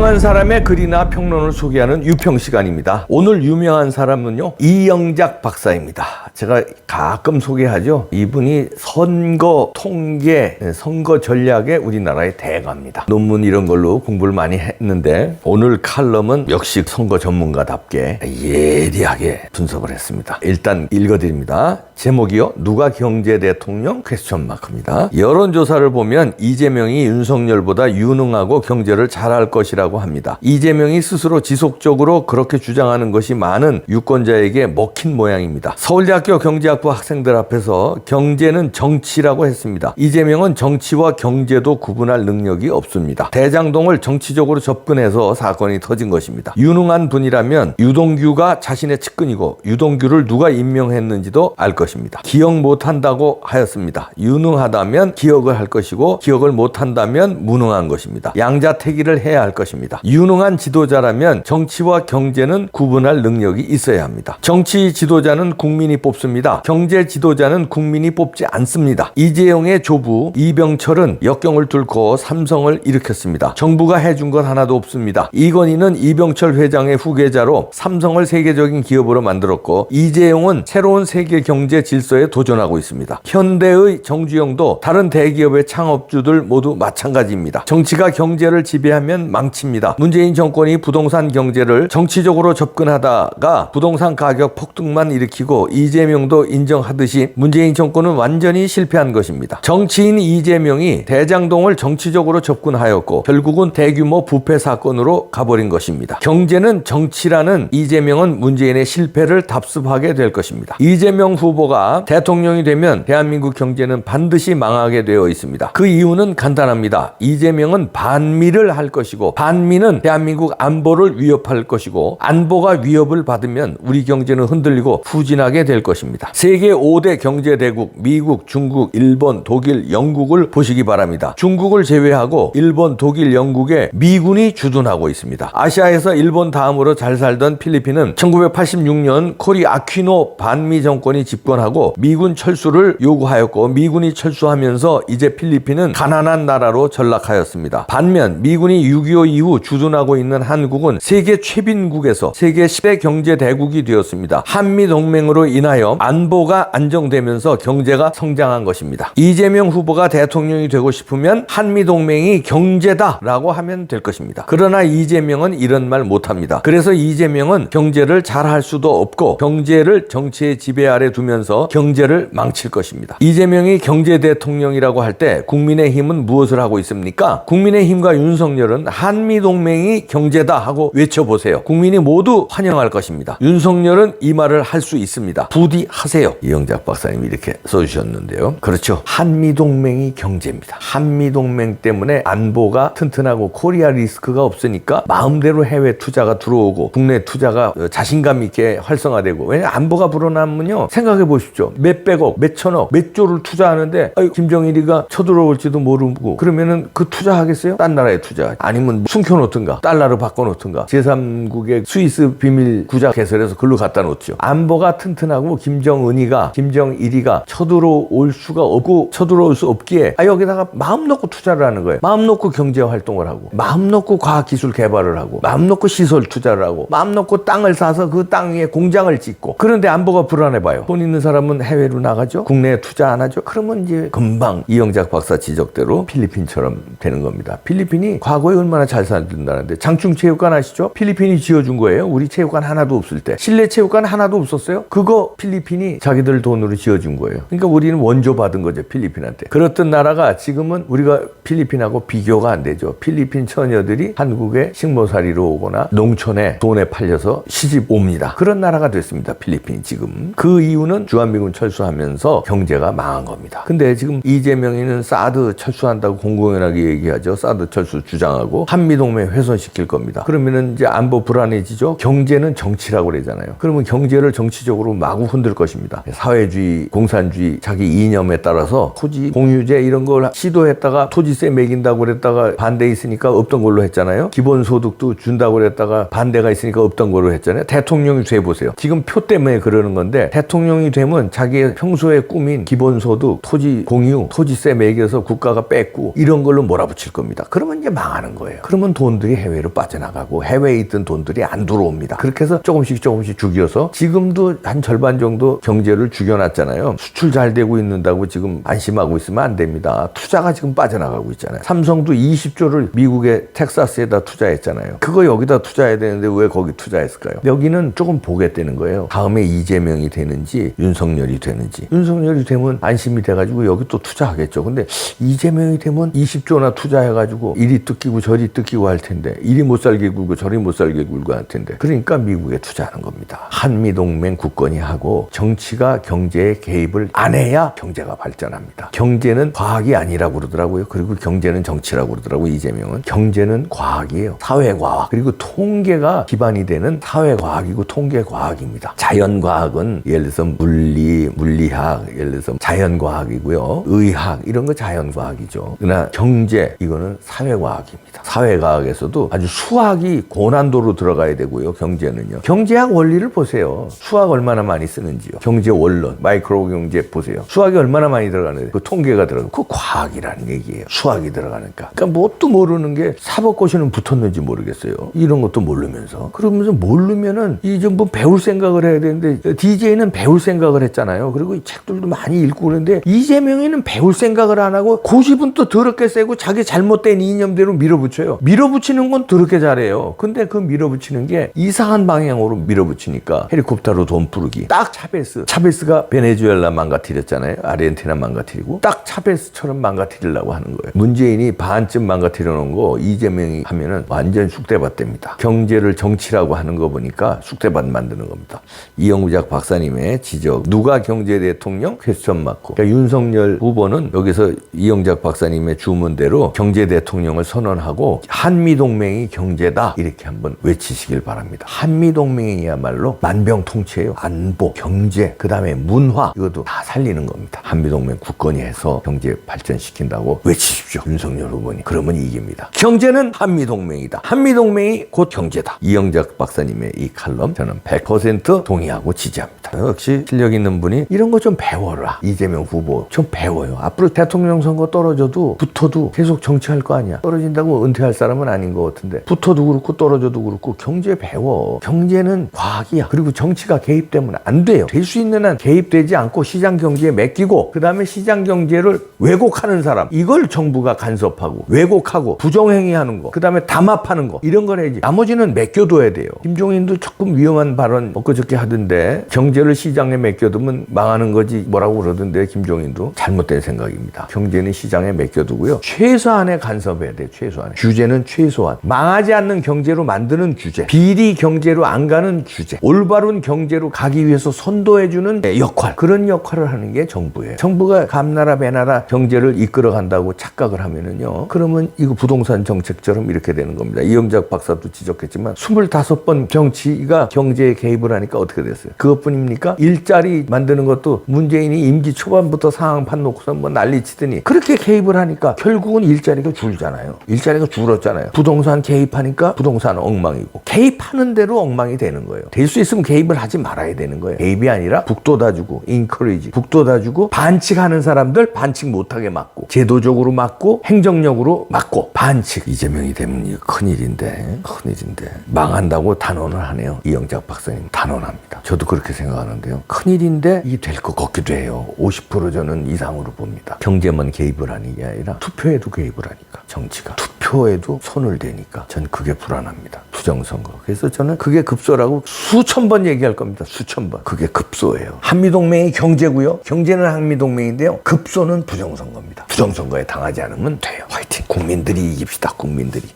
유명한 사람의 글이나 평론을 소개하는 유평 시간입니다. 오늘 유명한 사람은요, 이영작 박사입니다. 제가 가끔 소개하죠. 이분이 선거 통계, 선거 전략의 우리나라의 대가입니다. 논문 이런 걸로 공부를 많이 했는데 오늘 칼럼은 역시 선거 전문가답게 예리하게 분석을 했습니다. 일단 읽어드립니다. 제목이요, 누가 경제 대통령? 퀘스천 마크입니다. 여론조사를 보면 이재명이 윤석열보다 유능하고 경제를 잘할 것이라고 합니다. 이재명이 스스로 지속적으로 그렇게 주장하는 것이 많은 유권자에게 먹힌 모양입니다. 서울대학교 경제학부 학생들 앞에서 경제는 정치라고 했습니다. 이재명은 정치와 경제도 구분할 능력이 없습니다. 대장동을 정치적으로 접근해서 사건이 터진 것입니다. 유능한 분이라면 유동규가 자신의 측근이고 유동규를 누가 임명했는지도 알 것입니다. 기억 못한다고 하였습니다. 유능하다면 기억을 할 것이고 기억을 못한다면 무능한 것입니다. 양자택일을 해야 할 것입니다. 유능한 지도자라면 정치와 경제는 구분할 능력이 있어야 합니다. 정치 지도자는 국민이 뽑습니다. 경제 지도자는 국민이 뽑지 않습니다. 이재용의 조부 이병철은 역경을 뚫고 삼성을 일으켰습니다. 정부가 해준 건 하나도 없습니다. 이건희는 이병철 회장의 후계자로 삼성을 세계적인 기업으로 만들었고, 이재용은 새로운 세계 경제 질서에 도전하고 있습니다. 현대의 정주영도 다른 대기업의 창업주들 모두 마찬가지입니다. 정치가 경제를 지배하면 망칩니다. 문재인 정권이 부동산 경제를 정치적으로 접근하다가 부동산 가격 폭등만 일으키고 이재명도 인정하듯이 문재인 정권은 완전히 실패한 것입니다. 정치인 이재명이 대장동을 정치적으로 접근하였고 결국은 대규모 부패 사건으로 가버린 것입니다. 경제는 정치라는 이재명은 문재인의 실패를 답습하게 될 것입니다. 이재명 후보가 대통령이 되면 대한민국 경제는 반드시 망하게 되어 있습니다. 그 이유는 간단합니다. 이재명은 반미를 할 것이고 반미는 대한민국 안보를 위협할 것이고 안보가 위협을 받으면 우리 경제는 흔들리고 후진하게 될 것입니다. 세계 5대 경제대국 미국, 중국, 일본, 독일, 영국을 보시기 바랍니다. 중국을 제외하고 일본, 독일, 영국에 미군이 주둔하고 있습니다. 아시아에서 일본 다음으로 잘 살던 필리핀은 1986년 코리 아퀴노 반미 정권이 집권하고 미군 철수를 요구하였고 미군이 철수하면서 이제 필리핀은 가난한 나라로 전락하였습니다. 반면 미군이 6.25 이후 주둔하고 있는 한국은 세계 최빈국에서 세계 10대 경제 대국이 되었습니다. 한미동맹으로 인하여 안보가 안정되면서 경제가 성장한 것입니다. 이재명 후보가 대통령이 되고 싶으면 한미동맹이 경제다라고 하면 될 것입니다. 그러나 이재명은 이런 말 못합니다. 그래서 이재명은 경제를 잘할 수도 없고 경제를 정치의 지배 아래 두면서 경제를 망칠 것입니다. 이재명이 경제 대통령이라고 할 때 국민의힘은 무엇을 하고 있습니까? 국민의힘과 윤석열은 한미동맹이 경제다 하고 외쳐보세요. 국민이 모두 환영할 것입니다. 윤석열은 이 말을 할 수 있습니다. 부디 하세요. 이영작 박사님이 이렇게 써주셨는데요. 그렇죠. 한미동맹이 경제입니다. 한미동맹 때문에 안보가 튼튼하고 코리아 리스크가 없으니까 마음대로 해외 투자가 들어오고 국내 투자가 자신감 있게 활성화되고, 왜냐하면 안보가 불어나면요, 생각해 보십시오. 몇백억, 몇천억, 몇 조를 투자하는데 김정일이가 쳐들어올지도 모르고 그러면은 그 투자하겠어요? 딴 나라에 투자, 아니면 숨겨놓든가 달러로 바꿔놓든가 제3국의 스위스 비밀 구자 개설해서 글로 갖다 놓죠. 안보가 튼튼하고 김정일이가 쳐들어올 수가 없고 쳐들어올 수 없기에 여기다가 마음 놓고 투자를 하는 거예요. 마음 놓고 경제 활동을 하고 마음 놓고 과학기술 개발을 하고 마음 놓고 시설 투자를 하고 마음 놓고 땅을 사서 그 땅 위에 공장을 짓고. 그런데 안보가 불안해봐요. 돈 있는 사람은 해외로 나가죠. 국내에 투자 안 하죠. 그러면 이제 금방 이영작 박사 지적대로 필리핀처럼 되는 겁니다. 필리핀이 과거에 얼마나 잘 살던다는데, 장충체육관 아시죠? 필리핀이 지어준 거예요. 우리 체육관 하나도 없을 때. 실내 체육관 하나도 없었어요. 그거 필리핀이 자기들 돈으로 지어준 거예요. 그러니까 우리는 원조 받은 거죠, 필리핀한테. 그렇던 나라가 지금은 우리가 필리핀하고 비교가 안 되죠. 필리핀 처녀들이 한국에 식모살이로 오거나 농촌에 돈에 팔려서 시집 옵니다. 그런 나라가 됐습니다, 필리핀이 지금. 그 이유는 주한미군 철수하면서 경제가 망한 겁니다. 근데 지금 이재명이는 사드 철수한다고 공공연하게 얘기하죠. 사드 철수 주장하고 한미동맹 훼손시킬 겁니다. 그러면은 이제 안보 불안해지죠. 경제는 정치라고 그러잖아요. 그러면 경제를 정치적으로 마구 흔들 것입니다. 사회주의, 공산주의 자기 이념에 따라서 토지 공유제 이런 걸 시도했다가 토지세 매긴다고 그랬다가 반대 있으니까 없던 걸로 했잖아요. 기본소득도 준다고 그랬다가 반대가 있으니까 없던 걸로 했잖아요. 대통령이 돼보세요. 지금 표 때문에 그러는 건데, 대통령이 되면 자기의 평소의 꿈인 기본소득, 토지 공유, 토지세 매겨서 국가가 뺏고 이런 걸로 몰아붙일 겁니다. 그러면 이제 망하는 거예요. 그러면 돈들이 해외로 빠져나가고 해외에 있던 돈들이 안 들어옵니다. 그렇게 해서 조금씩 죽여서 지금도 한 절반 정도 경제를 죽여놨잖아요. 수출 잘 되고 있는다고 지금 안심하고 있으면 안 됩니다. 투자가 지금 빠져나가고 있잖아요. 삼성도 20조를 미국의 텍사스에다 투자했잖아요. 그거 여기다 투자해야 되는데 왜 거기 투자했을까요? 여기는 조금 보겠다는 거예요. 다음에 이재명이 되는지 윤석열이 되는지. 윤석열이 되면 안심이 돼가지고 여기 또 투자하겠죠. 근데 이재명이 되면 20조나 투자해가지고 이리 뜯기고 저리 뜯기고 할 텐데, 이리 못 살게 굴고 저리 못 살게 굴고 할 텐데, 그러니까 미국에 투자하는 겁니다. 한미동맹 굳건히 하고 정치가 경제에 개입을 안 해야 경제가 발전합니다. 경제는 과학이 아니라고 그러더라고요. 그리고 경제는 정치라고 그러더라고요. 이재명은. 경제는 과학이에요. 사회과학. 그리고 통계가 기반이 되는 사회과학이고 통계과학입니다. 자연과학은 예를 들어서 물리학, 예를 들어서 자연과학이고요. 의학 이런 거 자연과학이죠. 그러나 경제 이거는 사회과학입니다. 사회과학에서도 아주 수학이 고난도로 들어가야 되고요. 경제는요. 경제학 원리를 보세요. 수학 얼마나 많이 쓰는지요. 경제 원론, 마이크로 경제 보세요. 수학이 얼마나 많이 들어가는데 그 통계가 들어가고 그 과학이라는 얘기예요. 수학이 들어가니까. 그러니까 뭣도 모르는 게 사법고시는 붙었는지 모르겠어요. 이런 것도 모르면서. 그러면서 모르면은 이제 뭐 배울 생각을 해야 되는데 DJ는 배울 생각을 했잖아요. 그리고 이 책들도 많이 읽고 그러는데 이재명이는 배울 생각을 안 하고 고집은 또 더럽게 세고 자기 잘못된 이념대로 밀어붙여요. 밀어붙이는 건 더럽게 잘해요. 근데 그 밀어붙이는 게 이상한 방향으로 밀어붙이니까 헬리콥터로 돈 뿌르기. 딱 차베스가 베네수엘라 망가뜨렸잖아요. 아르헨티나 망가뜨리고 딱 차베스처럼 망가뜨리려고 하는 거예요. 문재인이 반쯤 망가뜨려 놓은 거 이재명이 하면은 완전 쑥대밭 됩니다. 경제를 정치라고 하는 거 보니까 쑥대밭 만드는 겁니다. 이영작 박사님의 지적. 누가 경제 대통령? 퀘스천 마크. 그러니까 윤석열 후보는 여기서 이영작 박사님의 주문대로 경제 대통령을 선언하고 한미동맹이 경제다 이렇게 한번 외치시길 바랍니다. 한미동맹이야말로 만병통치예요. 안보, 경제, 그 다음에 문화 이것도 다 살리는 겁니다. 한미동맹 굳건히 해서 경제 발전시킨다고 외치십시오. 윤석열 후보님. 그러면 이깁니다. 경제는 한미동맹이다. 한미동맹이 곧 경제다. 이영작 박사님의 이 칼럼 저는 100% 동의하고 지지합니다. 역시 실력 있는 분이 이런 거 좀 배워라. 이재명 후보 좀 배워요. 앞으로 대통령 선거 떨어져도 붙어도 계속 정치할 거 아니야. 떨어진다고 은퇴할 사람은 아닌 것 같은데 붙어도 그렇고 떨어져도 그렇고 경제 배워. 경제는 과학이야. 그리고 정치가 개입되면 안 돼요. 될 수 있는 한 개입되지 않고 시장 경제에 맡기고 그 다음에 시장 경제를 왜곡하는 사람 이걸 정부가 간섭하고 왜곡하고 부정행위하는 거 그 다음에 담합하는 거 이런 걸 해야지. 나머지는 맡겨둬야 돼요. 김종인도 조금 위험한 발언 엊그저께 하던데 경제를 시장에 맡겨두면 망하는 거지 뭐라고 그러던데 김종인도 잘못된 생각입니다. 경제는 시장에 맡겨두고요. 최소한의 간섭해야 돼요. 최소한의. 규제는 최소한. 망하지 않는 경제로 만드는 규제. 비리 경제로 안 가는 규제. 올바른 경제로 가기 위해서 선도해주는 역할. 그런 역할을 하는 게 정부예요. 정부가 감나라 배나라 경제를 이끌어간다고 착각을 하면은요. 그러면 이거 부동산 정책처럼 이렇게 되는 겁니다. 이영작 박사도 지적했지만 25번 정치가 경제에 개입을 하니까 어떻게 됐어요? 그것뿐입니까? 일자리 만드는 것도 문재인이 임기 초반부터 상황 판 놓고서 뭐 난리치더니 그렇게 개입을 하니까 결국은 일자리가 줄잖아요. 일자리가 줄었잖아요. 부동산 개입하니까 부동산 엉망이고 개입하는 대로 엉망이 되는 거예요. 될 수 있으면 개입을 하지 말아야 되는 거예요. 개입이 아니라 북돋아주고 encourage 북돋아주고 반칙하는 사람들 반칙 못하게 막고 제도적으로 막고 행정력으로 막고 반칙. 이재명이 되면 이거 큰일인데 망한다고 단언을 하네요. 이영작 박사님 단언합니다. 저도 그렇게 생각하는데요. 큰일인데 이게 될 것 같기도 해요. 50% 저는 이상으로 봅니다. 경제만 개입을 하는 게 아니라 투표에도 개입을 하니까 정치가 투표에도 손을 대니까 전 그게 불안합니다. 부정선거. 그래서 저는 그게 급소라고 수천 번 얘기할 겁니다. 수천 번. 그게 급소예요. 한미동맹이 경제고요. 경제는 한미동맹인데요. 급소는 부정선거입니다. 부정선거에 당하지 않으면 돼요. 화이팅. 국민들이 이깁시다. 국민들이.